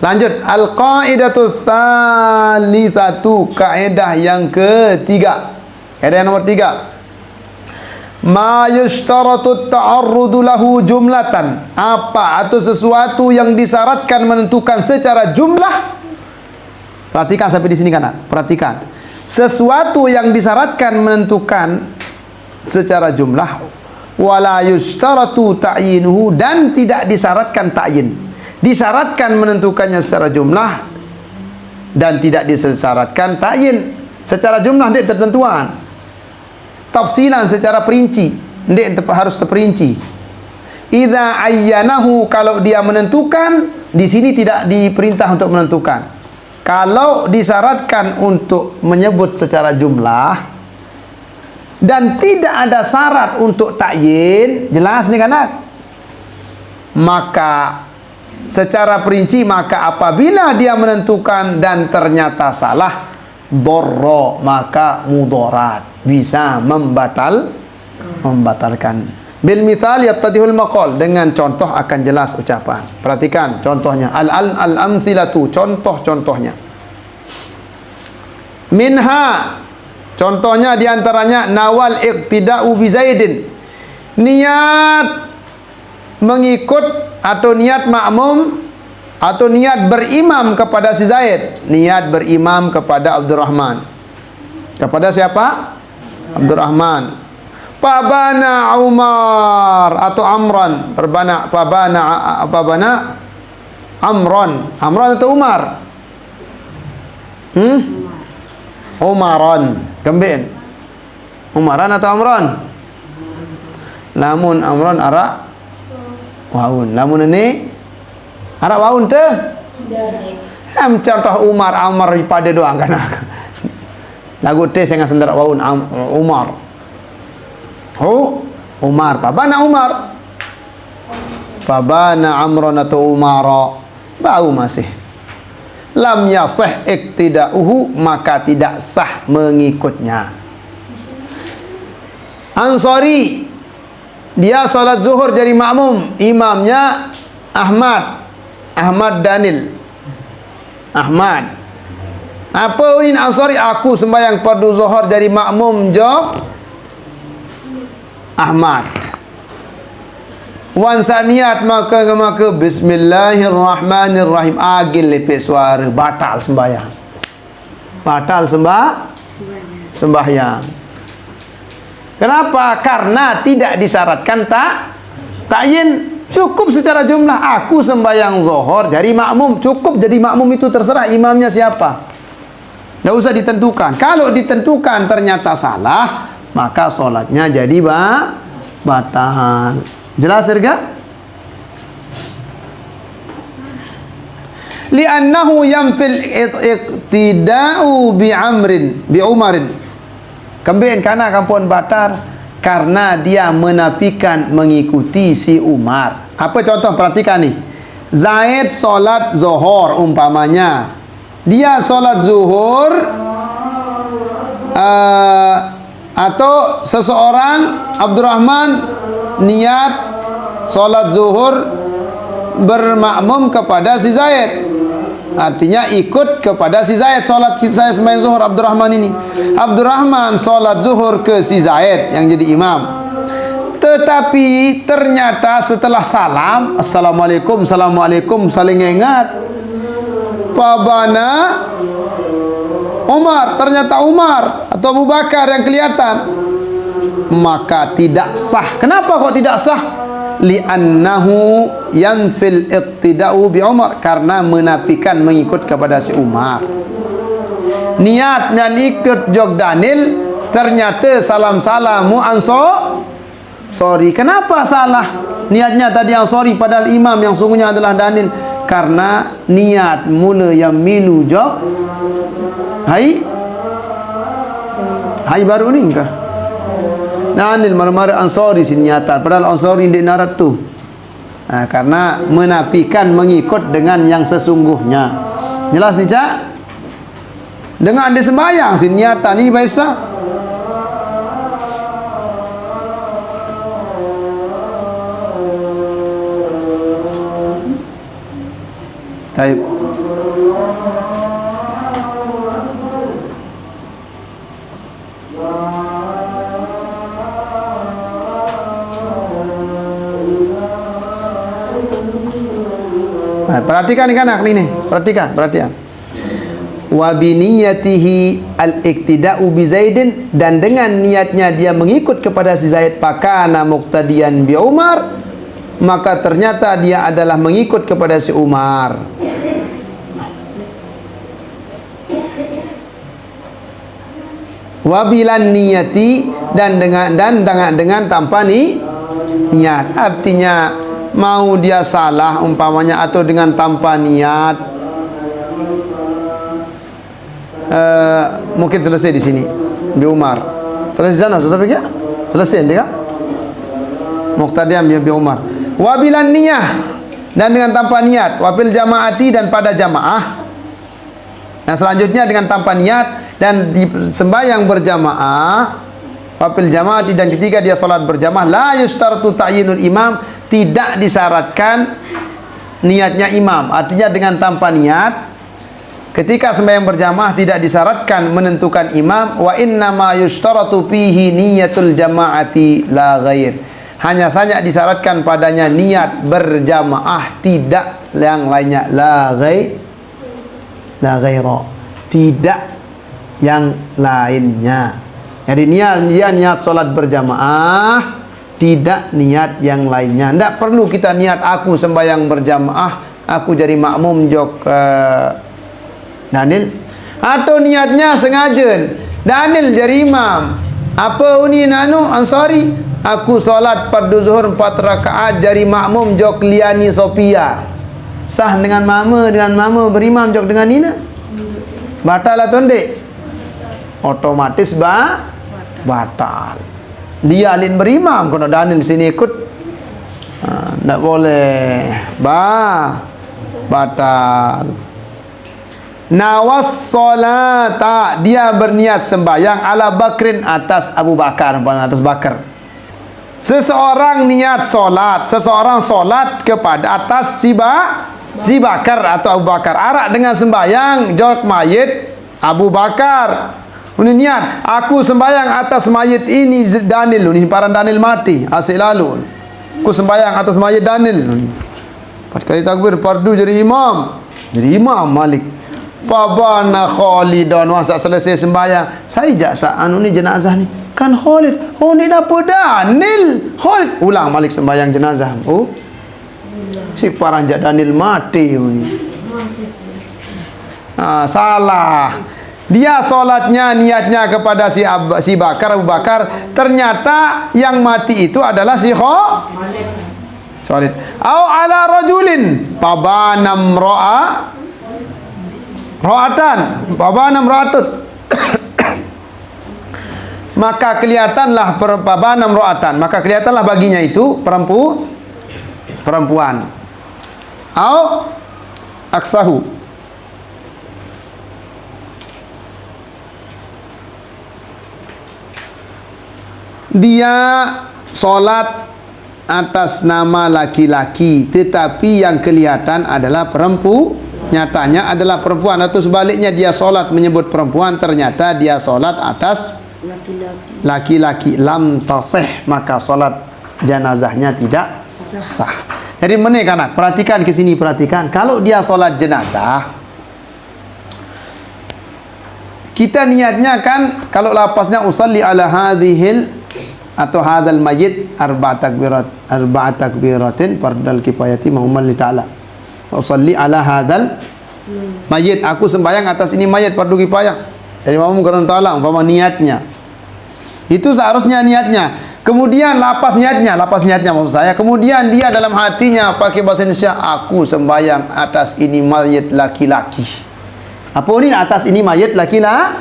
Lanjut, al-qaidatu tsalitsatu, kaedah yang ketiga. Kaedah yang nomor 3. Ma yushtaratu ta'arrudu lahu jumlatan. Apa atau sesuatu yang disyaratkan menentukan secara jumlah. Perhatikan sampai di sini kan? Perhatikan. Sesuatu yang disyaratkan menentukan secara jumlah, wala yushtaratu ta'yinuhu, dan tidak disyaratkan ta'yin. Disyaratkan menentukannya secara jumlah dan tidak disyaratkan ta'yin. Secara jumlah dia tertentuan, tafsilan secara perinci dia harus terperinci. Idza ayyanahu, kalau dia menentukan, di sini tidak diperintah untuk menentukan. Kalau disyaratkan untuk menyebut secara jumlah dan tidak ada syarat untuk ta'yin, jelas nih kan? Maka secara perinci, maka apabila dia menentukan dan ternyata salah, dorro, maka mudarat, bisa membatalkan. Bil mithal yattadihul maqal, dengan contoh akan jelas ucapan. Perhatikan contohnya. Al-amthilatu, contoh-contohnya. Minha, contohnya diantaranya nawal iqtida'u bi Zaidin, niat mengikut atau niat makmum atau niat berimam kepada si Zaid, niat berimam kepada Abdurrahman. Kepada siapa? Abdurrahman. Pabana Umar atau Amran, pabana Amran. Amran atau Umar? Umaran. Kembin. Umaran atau Amran? Lamun Amran arak waun, lamun ini arab waun tu contoh Umar, Amar pada doang kan lagu teh saya ngasih waun Umar. Umar, pabana Umar, pabana Amron atau Umara, bau masih lam yasih iktida'uhu, maka tidak sah mengikutnya. Ansari, dia salat zuhur jadi makmum, imamnya Ahmad Danil. Ahmad. Apa ini Ansari? Aku sembahyang fardu zuhur jadi makmum jo Ahmad. Wan niat maka bismillahirrahmanirrahim, agil lepek suara, batal sembahyang. Batal sembahyang. Kenapa? Karena tidak disyaratkan ta'yin. Cukup secara jumlah. Aku sembahyang zuhur jadi makmum, cukup jadi makmum, itu terserah imamnya siapa, tidak usah ditentukan. Kalau ditentukan ternyata salah, maka solatnya jadi batal. Jelas harga? Li'annahu yamfil iqtida'u bi Umarin. Kembali karena kampun batar, karena dia menafikan mengikuti si Umar. Apa contoh? Perhatikan nih. Zaid solat zuhur umpamanya, dia solat zuhur atau seseorang Abdurrahman niat solat zuhur bermakmum kepada si Zaid, artinya ikut kepada si Zaid. Solat si Zaid sembahyang zuhur Abdurrahman ini. Abdurrahman solat zuhur ke si Zaid yang jadi imam. Tetapi ternyata setelah salam, assalamualaikum, assalamualaikum, saling ingat, pabana Umar, ternyata Umar atau Abu Bakar yang kelihatan, maka tidak sah. Kenapa kok tidak sah? Li'annahu yanfil iqtida'u bi Umar, karena menafikan mengikut kepada si Umar. Niat dan ikut jog Danil, ternyata salam-salamu sorry. Kenapa salah? Niatnya tadi yang sorry, padahal imam yang sungguhnya adalah Danil. Karena niat mula yang milu jog hai baru ni kah? Danil mara-mara Ansari niatan, padahal Ansari di narat tu. Karena menafikan mengikut dengan yang sesungguhnya. Jelas ni Cak? Dengan dia sembahyang niatan ini biasa. Baik. Nah, perhatikan ikan anak ini, perhatikan. Wa biniyatihi al-iktida'u bi Zaidin, dan dengan niatnya dia mengikut kepada si Zaid, fakana muqtadiyan bi Umar, maka ternyata dia adalah mengikut kepada si Umar. Wa bilan niyati, dan dengan tanpa niat. Artinya mau dia salah umpamanya atau dengan tanpa niat, mungkin selesai di sini di Umar. Selesai sana sudah pergi? Selesai dia. Muqtadiyan bi Umar. Wa bilan niyah, dan dengan tanpa niat. Wa bil jamaati, dan pada jamaah. Nah, selanjutnya dengan tanpa niat dan di sembahyang berjamaah. Wa bil jamaati, dan ketika dia salat berjamaah, la yustaratu ta'yinul imam, tidak disyaratkan niatnya imam. Artinya dengan tanpa niat, ketika sembahyang berjamaah tidak disyaratkan menentukan imam. Wa inna ma yushtaratu fihi niyatul jamaati la ghair, hanya saja disyaratkan padanya niat berjamaah, tidak yang lainnya. La ghaira, tidak yang lainnya. Jadi niat salat berjamaah, tidak niat yang lainnya. Tidak perlu kita niat aku sembahyang berjamaah, aku jadi makmum jok Daniel, atau niatnya sengaja Daniel jadi imam. Apa uni nanu Ansari, aku solat fardu zuhur 4 rakaat jadi makmum jok Liani Sophia. Sah dengan mama berimam jok dengan Nina? Batal atau ndek? Otomatis batal. Dia alin berimam, kalau Daniel sini ikut tak boleh, batal. Nawas solata, dia berniat sembahyang ala Bakrin, atas Abu Bakar, atas Bakar. Seseorang niat solat, seseorang solat kepada atas si Bakar atau Abu Bakar. Arak dengan sembahyang jok mayit Abu Bakar. Ini niat, aku sembahyang atas mayit ini Daniel, ini para Daniel mati asal lalu. Aku sembahyang atas mayit Daniel. 4 kali takbir fardu jadi imam. Malik. Pabana Khalidan, masa selesai sembahyang, saya jaksa ni jenazah ni kan Khalid. Oh, ni apa Daniel? Khalid. Ulang Malik sembahyang jenazah. Oh, si paranjak Daniel mati ni. Salah. Dia solatnya niatnya kepada si Bakar, Abu Bakar, ternyata yang mati itu adalah si Khalid. Au ala rajulin pabanam ro'atan, maka kelihatanlah pabanam ro'atan, maka kelihatanlah baginya itu perempuan. Au aksahu, dia solat atas nama laki-laki, tetapi yang kelihatan adalah nyatanya adalah perempuan, atau sebaliknya dia solat menyebut perempuan, ternyata dia solat atas laki-laki. Lam tasih, maka solat jenazahnya tidak sah. Jadi menaik perhatikan ke sini, perhatikan. Kalau dia solat jenazah, kita niatnya kan, kalau lapasnya usalli ala hadhil atau hadal majid arba' takbiratin fardal kifayati mahumman li ta'ala. Usalli ala hadal mayit, aku sembahyang atas ini mayit fardu kifayah dari makmum karena ta'ala, umpama niatnya itu seharusnya niatnya. Kemudian lapas niatnya maksud saya, kemudian dia dalam hatinya pakai bahasa Indonesia, aku sembahyang atas ini mayit laki-laki. Apa ini atas ini mayit laki-laki?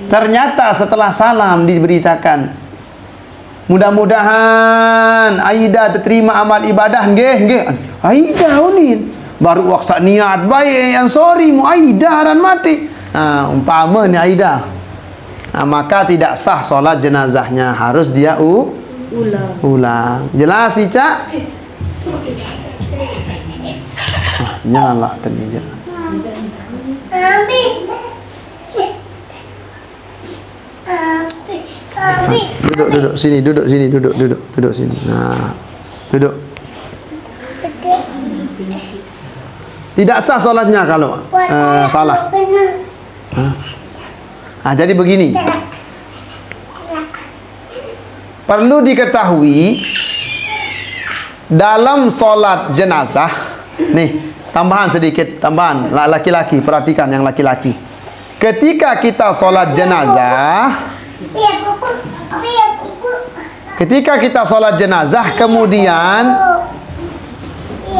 Ternyata setelah salam diberitakan, mudah-mudahan Aida terima amal ibadah. Nggih Aida unin baru waksa niat baik yang sorry mu Aida ran mati. Umpama ni Aida, maka tidak sah solat jenazahnya, harus dia ulang. Jelas Ica? Janganlah terija. Duduk sini, duduk sini. Nah, duduk. Tidak sah solatnya kalau salah. Jadi begini. Perlu diketahui dalam solat jenazah, nih tambahan sedikit, tambahan laki-laki, perhatikan yang laki-laki. Ketika kita solat jenazah, kemudian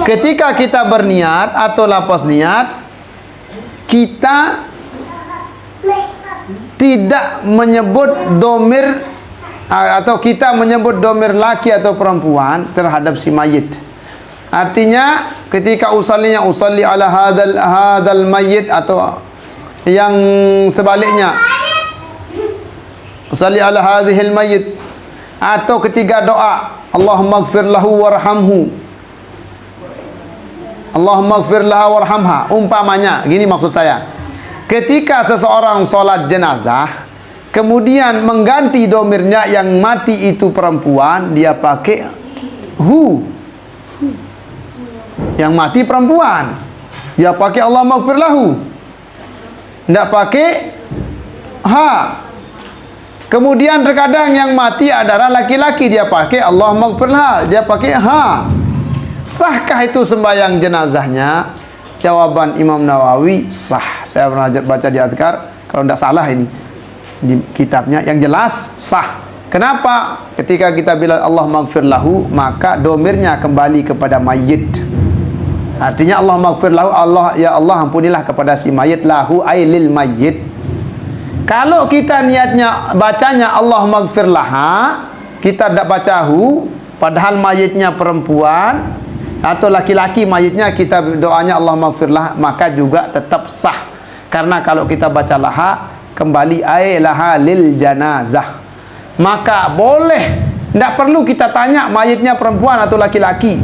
ketika kita berniat atau lafaz niat, kita tidak menyebut domir atau kita menyebut domir laki atau perempuan terhadap si mayit. Artinya ketika usalli ala hadal mayit, atau yang sebaliknya, usalli ala hadhil mayit, atau ketika doa Allahumma ighfir lahu warhamhu, Allahumma ighfir laha warhamha, umpamanya gini maksud saya. Ketika seseorang sholat jenazah kemudian mengganti domirnya, yang mati itu perempuan, dia pakai hu. Yang mati perempuan, dia pakai Allahumma ighfir lahu, tidak pakai ha. Kemudian terkadang yang mati adalah laki-laki, dia pakai Allahumma ighfir laha, dia pakai ha. Sahkah itu sembahyang jenazahnya? Jawaban Imam Nawawi sah. Saya pernah baca di Adhkar, kalau tidak salah ini di kitabnya, yang jelas sah. Kenapa? Ketika kita bilang Allahumma ighfir lahu, maka domirnya kembali kepada mayit. Artinya Allahumma ighfir lahu, Allah, ya Allah ampunilah kepada si mayit, lahu ailil mayit. Kalau kita niatnya bacanya Allahumma ighfir laha, kita tidak baca hu, padahal mayitnya perempuan atau laki-laki mayitnya, kita doanya Allahumma ighfir laha, maka juga tetap sah. Karena kalau kita baca laha, kembali laha lil janazah, maka boleh, tidak perlu kita tanya mayitnya perempuan atau laki-laki.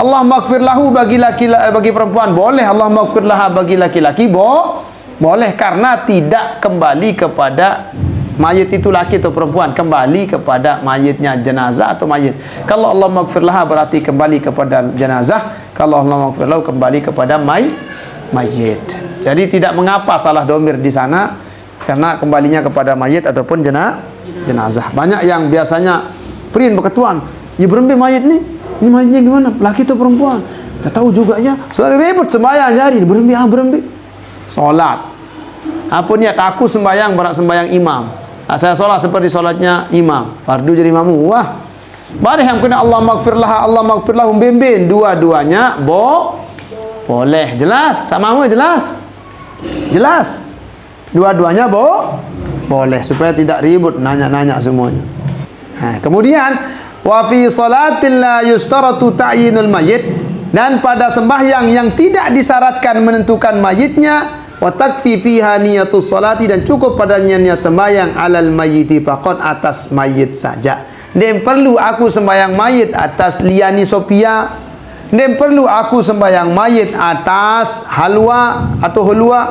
Allahumma ighfir lahu bagi perempuan boleh, Allahumma ighfir laha bagi laki-laki boleh, karena tidak kembali kepada mayit itu laki atau perempuan, kembali kepada mayitnya jenazah atau mayit. Kalau Allahumma ighfir laha berarti kembali kepada jenazah, kalau Allahumma ighfir lahu kembali kepada mayit. Jadi tidak mengapa salah domir di sana, karena kembalinya kepada mayit ataupun jenazah. Banyak yang biasanya perin berketuan, ya berembe mayit nih, ini mayitnya gimana, laki atau perempuan? Dah tahu juga ya, soalnya ribut sembahyang jadi berembe. Solat, apa niat aku sembahyang berat sembahyang imam, saya solat seperti solatnya imam, fardu jadi imamu. Wah, barang yang kena Allahumma ighfir laha, Allahumma ighfir lahum, bimbing dua-duanya boleh. Jelas? Sama mu jelas? Jelas? Dua-duanya boleh, supaya tidak ribut nanya-nanya semuanya. Kemudian wa fi salatil la yustaratu ta'yinul mayyit, dan pada sembahyang yang tidak disyaratkan menentukan mayitnya, wa takfi fiha niyatus salati, dan cukup padanya niat sembahyang alal mayyiti faqat, atas mayit saja. Dan perlu aku sembahyang mayit atas Liani Sophia, dan perlu aku sembahyang mayit atas Halwa atau Hulwa,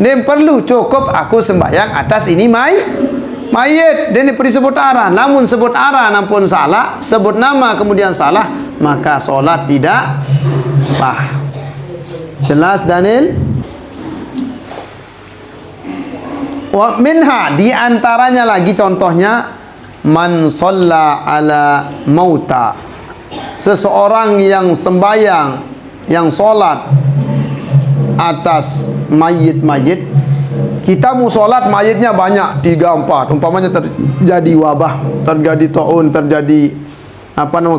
dan perlu cukup aku sembahyang atas ini mayit. Dan diberi sebut arah, namun sebut arah nampun salah, sebut nama kemudian salah, maka solat tidak sah. Jelas Daniel? Wa minha, di antaranya lagi contohnya, man shalla ala mauta, seseorang yang sembahyang, yang solat atas mayit-mayit. Kita mau solat mayitnya banyak, 3, 4, umpamanya terjadi wabah, terjadi taun, terjadi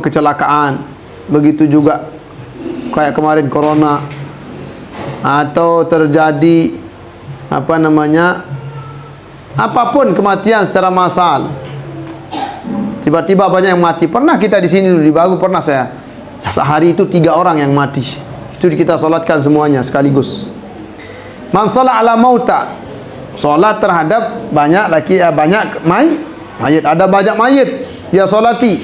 kecelakaan, begitu juga kayak kemarin corona, atau terjadi apapun kematian secara massal, tiba-tiba banyak yang mati. Pernah kita di sini di Bagu, pernah saya sehari itu 3 orang yang mati, itu kita solatkan semuanya sekaligus. Man shalla ala mauta, solat terhadap banyak mayit, ada banyak mayit dia solati.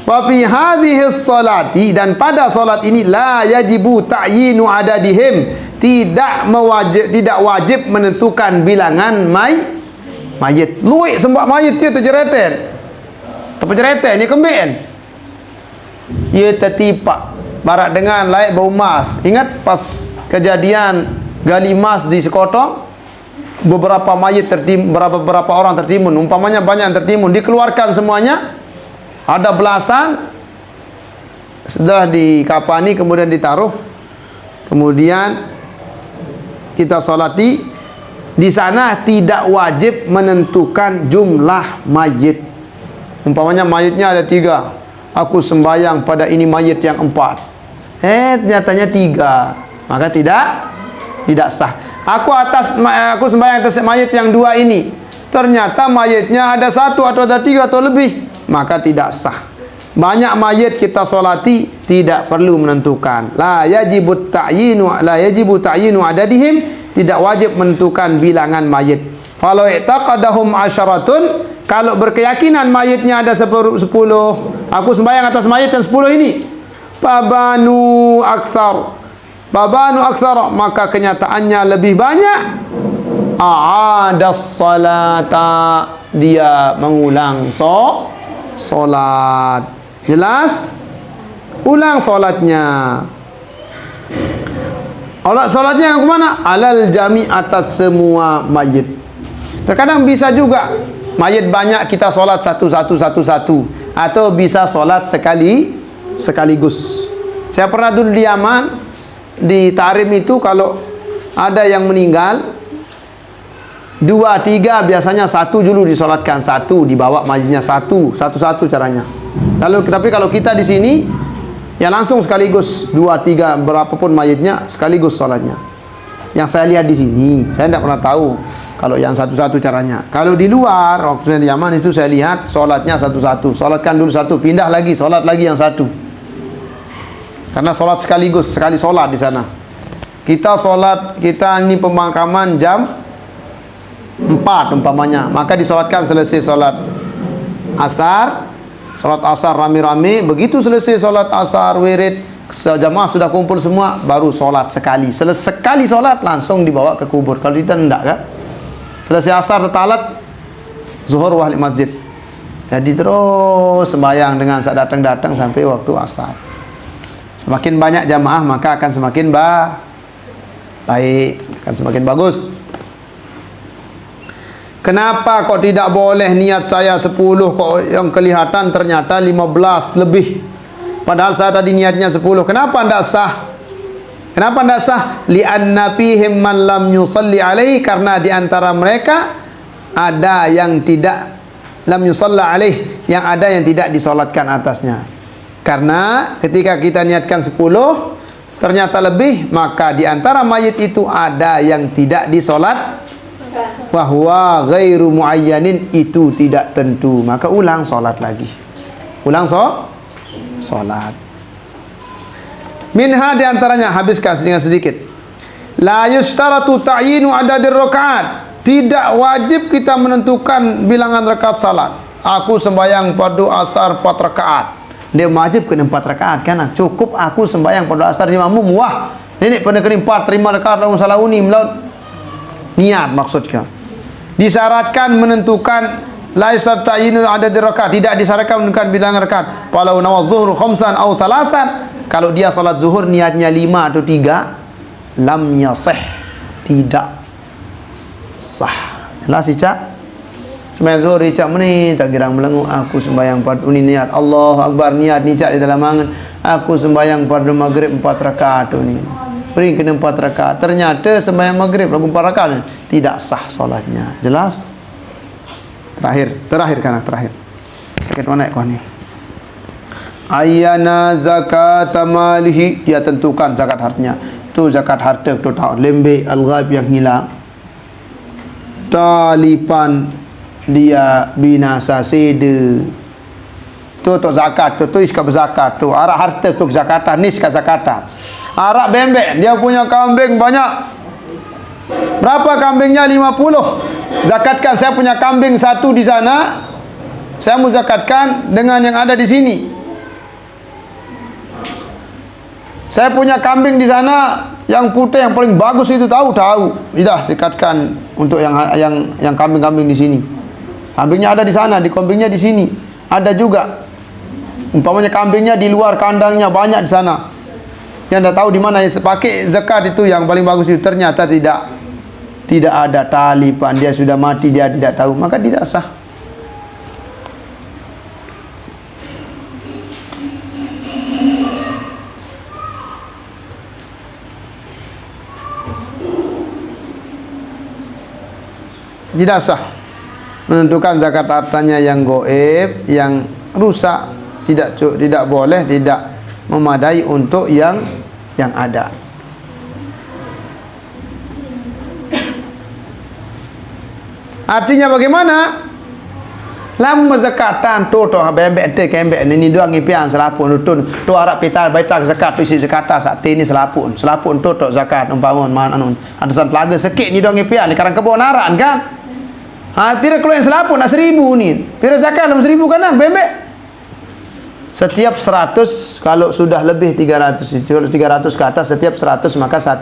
Wa fi hadhihi salati, dan pada solat ini la yajibu ta'yinu adadihim, tidak wajib menentukan bilangan mayit. Luik sembah mayit dia terjereten. Terjereten ni kembin. Ia tertipak barak dengan laik bau emas. Ingat pas kejadian gali emas di Sekotong, beberapa mayit tertimbun, beberapa orang tertimbun, umpamanya banyak yang tertimbun, dikeluarkan semuanya, ada belasan, sudah dikapani kemudian ditaruh, kemudian kita solati. Di sana tidak wajib menentukan jumlah mayit. Umpamanya mayitnya ada 3, aku sembahyang pada ini mayit yang 4, ternyatanya 3, maka tidak sah. Aku sembahyang atas mayit yang 2 ini, ternyata mayitnya ada 1 atau ada 3 atau lebih, maka tidak sah. Banyak mayit kita solati, tidak perlu menentukan. La yajibu ta'yinu adadihim, tidak wajib menentukan bilangan mayit. Falau i'taqadahum asyaratun, kalau berkeyakinan mayitnya ada 10, aku sembahyang atas mayit yang 10 ini, babanu aktsar, maka kenyataannya lebih banyak, a'adas salata, dia mengulang solat. Jelas? Ulang solatnya. Solatnya yang kemana? Alal jami, atas semua mayit. Terkadang bisa juga mayit banyak kita solat satu, atau bisa solat sekaligus. Saya pernah dulu di Yaman, di Tarim itu, kalau ada yang meninggal 2, 3, biasanya 1 dulu disolatkan, 1 dibawa mayitnya, satu caranya. Tapi kalau kita di sini ya langsung sekaligus 2, 3, berapapun mayitnya sekaligus sholatnya. Yang saya lihat di sini, saya tidak pernah tahu kalau yang satu caranya. Kalau di luar, waktu saya di Yaman itu saya lihat sholatnya satu, sholatkan dulu 1, pindah lagi, sholat lagi yang 1. Karena sholat sekaligus, sekali sholat di sana. Kita ini pemakaman jam 4 umpamanya, maka disolatkan selesai sholat asar. Salat asar rame-rame, begitu selesai salat asar wirid, jamaah sudah kumpul semua, baru solat sekali. Sekali solat langsung dibawa ke kubur. Kalau kita tidak kan, selesai asar tertalat, zuhur wahli masjid. Jadi terus sembahyang dengan saat datang sampai waktu asar. Semakin banyak jamaah maka akan semakin baik, akan semakin bagus. Kenapa kok tidak boleh niat saya 10, kok yang kelihatan ternyata 15 lebih, padahal saya tadi niatnya 10? Kenapa tidak sah? Kenapa tidak sah? Li'anna fihim man lam yusalli alaihi, karena di antara mereka ada yang tidak lam yusalla alaihi, yang ada yang tidak disolatkan atasnya. Karena ketika kita niatkan 10 ternyata lebih, maka di antara mayit itu ada yang tidak disolat, bahwa ghairu muayyanin, itu tidak tentu, maka ulang solat lagi, ulang solat. Minha, diantaranya, habiskan dengan sedikit, la yustaratu ta'yinu adadir rakaat, tidak wajib kita menentukan bilangan rakaat salat. Aku sembahyang fardu asar 4 rakaat, dia wajib kena 4 rakaat kan? Cukup aku sembahyang fardu asar imammu, wah ini pada kena 4, 5 rakaat lalu salah uni melaut niat maksudnya. Disyaratkan menentukan laisa ta'yinu adad rakaat, tidak disyaratkan menentukan bilangan rakaat. Walau nawaz zuhur khamsan aw thalathan, kalau dia salat zuhur niatnya 5 atau 3, lam yasih, tidak sah. Jelas Cak? Sembahyang zuhur Cak menit tak kira melengu, aku sembahyang fardu ni niat Allahu akbar, niat ni Cak di dalam angan, aku sembahyang fardu maghrib 4 rakaat ni. Beri kena 4 rakaat, ternyata sembahyang maghrib lagu 4 rakaat, tidak sah solatnya. Jelas? Terakhir kan, sakit mana kau ni? Ayyana zakat malihi, dia tentukan zakat hartanya. Tu zakat harta kita tahu, lembek al-ghaib yang hilang, talipan dia binasa seda, tu zakat, tu iskab zakat, tu arah harta tu zakatan, ni iskab zakatan. Arak bembek, dia punya kambing banyak. Berapa kambingnya? 50. Zakatkan, saya punya kambing 1 di sana, saya mau zakatkan dengan yang ada di sini. Saya punya kambing di sana yang putih yang paling bagus itu tahu. Tidak sikatkan untuk yang kambing-kambing di sini. Kambingnya ada di sana, di kambingnya di sini. Ada juga. Umpamanya kambingnya di luar kandangnya banyak di sana. Yang anda tahu di mana yang pakai zakat itu yang paling bagus itu ternyata tidak ada tali, Pak. Dia sudah mati, dia tidak tahu, maka tidak sah. Tidak sah menentukan zakat hartanya yang goib, yang rusak, tidak boleh, tidak memadai untuk yang ada. Artinya bagaimana? Lama zakatan tu bebek te kembek ni doang ngipian selapun tun tu arab pita baitak zakat tu isi zakata sak ni selapun tu zakat umpama man anu ada san telaga sekit ni doang ngipian ni karang kebon aran kan. Pira kalau yang selapun nak 1000 ni. Pira zakat dalam 1000 kan bebek. Setiap 100 kalau sudah lebih 300 itu 300 ke atas setiap 100 maka 1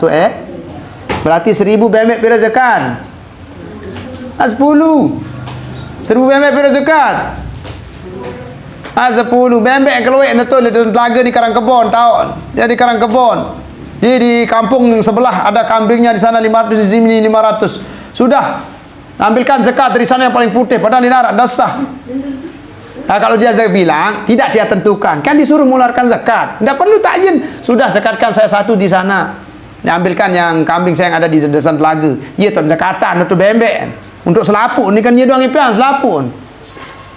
berarti 1000 bebek pira zakat. 10. 1000 bebek pira zakat. 10 bebek keluar betul dalam telaga di karang kebon tahun. Dia di karang kebon. Dia di kampung sebelah ada kambingnya di sana 500 di sini 500. Sudah ambilkan zakat dari sana yang paling putih padahal dinarak dah sah. Kalau dia bilang tidak dia tentukan, kan disuruh mengeluarkan zakat. Tidak perlu takyin. Sudah zakatkan saya 1 di sana. Diambilkan yang kambing saya yang ada di desan telaga. Iya tuan zakatan untuk bembek. Untuk selapun ni kan dia doang ipian selapun.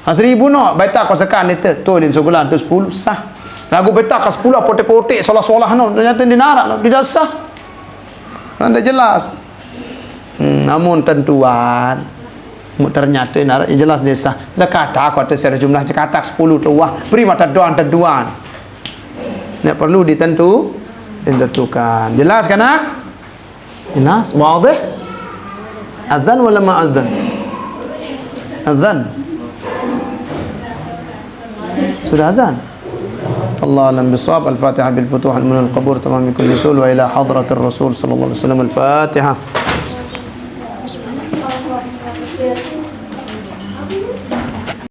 1000 no, baita kau zakat letter. Tu lin sebulan tu 10 sah. Lagu baita ka 10 potek-potek solah-solah no, ternyata dinarak no, tidak sah. Kan dah jelas. Namun tentuan ternyata jelas desa zakat aku ada secara jumlah zakat 10 tu wah beri mata tentuan tidak perlu ditentukan. Jelas kan nak? Jelas wadih. Azan wala ma azan? Azan sudah azan. Allah alam bisawab. Al-Fatihah bil futuh al-munal qabur tamam min kulli sul wa ila hadratir rasul sallallahu alaihi wasallam. Al-Fatihah.